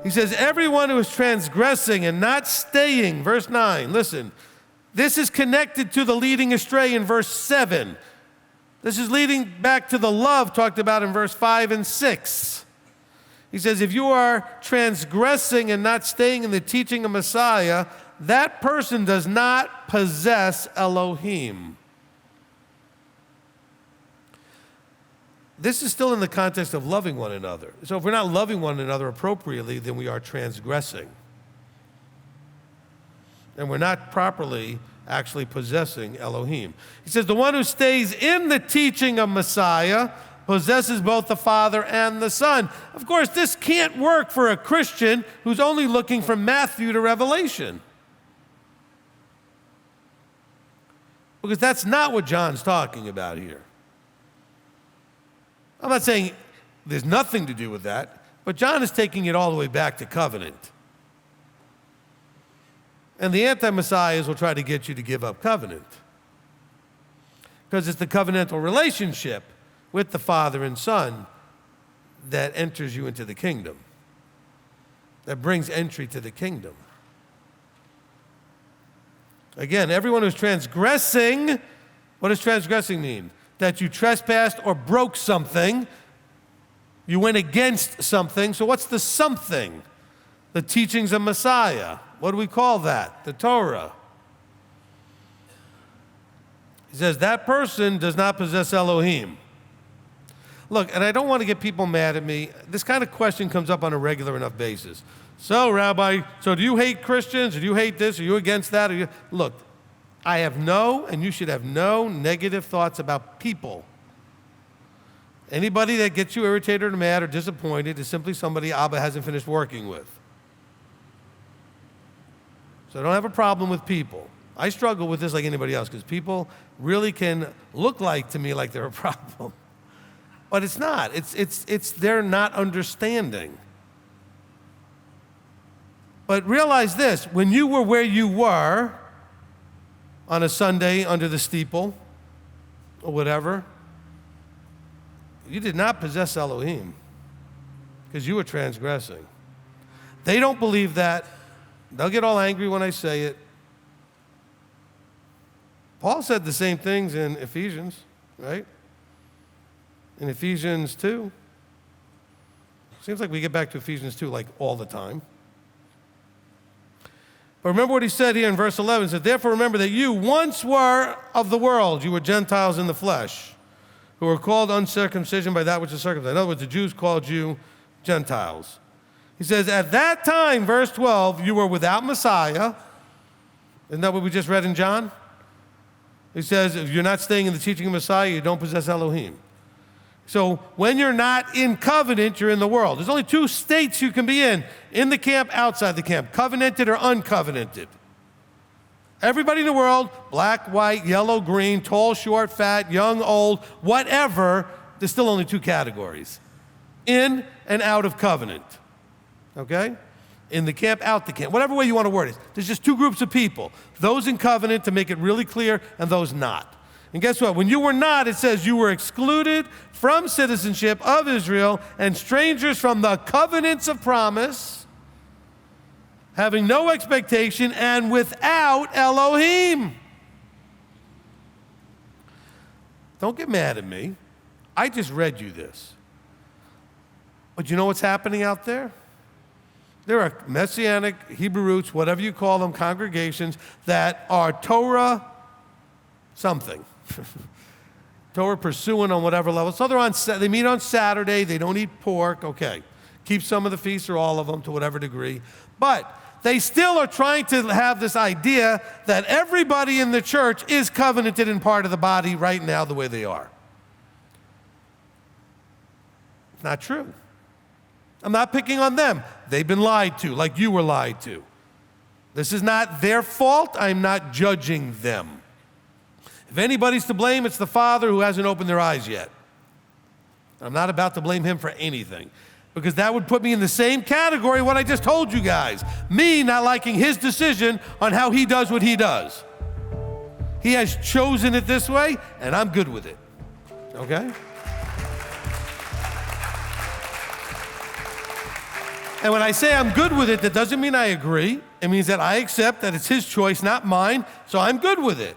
He says, everyone who is transgressing and not staying, verse 9, listen, this is connected to the leading astray in verse 7. This is leading back to the love talked about in verse 5 and 6. He says, if you are transgressing and not staying in the teaching of Messiah, that person does not possess Elohim. This is still in the context of loving one another. So if we're not loving one another appropriately, then we are transgressing. And we're not properly actually possessing Elohim. He says, the one who stays in the teaching of Messiah possesses both the Father and the Son. Of course, this can't work for a Christian who's only looking from Matthew to Revelation. Because that's not what John's talking about here. I'm not saying there's nothing to do with that, but John is taking it all the way back to covenant. And the anti-messiahs will try to get you to give up covenant. Because it's the covenantal relationship with the Father and Son that enters you into the kingdom, that brings entry to the kingdom. Again, everyone who's transgressing, what does transgressing mean? That you trespassed or broke something, you went against something. So what's the something? The teachings of Messiah. What do we call that? The Torah. He says that person does not possess Elohim. Look, and I don't want to get people mad at me. This kind of question comes up on a regular enough basis. So, Rabbi, so do you hate Christians? Or do you hate this? Are you against that? Look, I have no, and you should have no negative thoughts about people. Anybody that gets you irritated or mad or disappointed is simply somebody Abba hasn't finished working with. So I don't have a problem with people. I struggle with this like anybody else because people really can look like to me like they're a problem. But it's not. It's they're not understanding. But realize this, when you were where you were on a Sunday under the steeple or whatever, you did not possess Elohim because you were transgressing. They don't believe that. They'll get all angry when I say it. Paul said the same things in Ephesians, right? In Ephesians 2. Seems like we get back to Ephesians 2 like all the time. But remember what he said here in verse 11. He said, therefore remember that you once were of the world. You were Gentiles in the flesh, who were called uncircumcision by that which is circumcised. In other words, the Jews called you Gentiles. He says, at that time, verse 12, you were without Messiah. Isn't that what we just read in John? He says, if you're not staying in the teaching of Messiah, you don't possess Elohim. So when you're not in covenant, you're in the world. There's only two states you can be in the camp, outside the camp, covenanted or uncovenanted. Everybody in the world, black, white, yellow, green, tall, short, fat, young, old, whatever, there's still only two categories, in and out of covenant, okay? In the camp, out the camp, whatever way you want to word it. There's just two groups of people, those in covenant to make it really clear and those not. And guess what? When you were not, it says you were excluded from citizenship of Israel and strangers from the covenants of promise, having no expectation and without Elohim. Don't get mad at me. I just read you this. But you know what's happening out there? There are Messianic, Hebrew roots, whatever you call them, congregations that are Torah something. Torah pursuing on whatever level. So they meet on Saturday, they don't eat pork, okay. Keep some of the feasts or all of them to whatever degree. But they still are trying to have this idea that everybody in the church is covenanted and part of the body right now the way they are. It's not true. I'm not picking on them. They've been lied to, like you were lied to. This is not their fault. I'm not judging them. If anybody's to blame, it's the Father who hasn't opened their eyes yet. I'm not about to blame him for anything, because that would put me in the same category what I just told you guys. Me not liking his decision on how he does what he does. He has chosen it this way, and I'm good with it, okay? And when I say I'm good with it, that doesn't mean I agree. It means that I accept that it's his choice, not mine, so I'm good with it.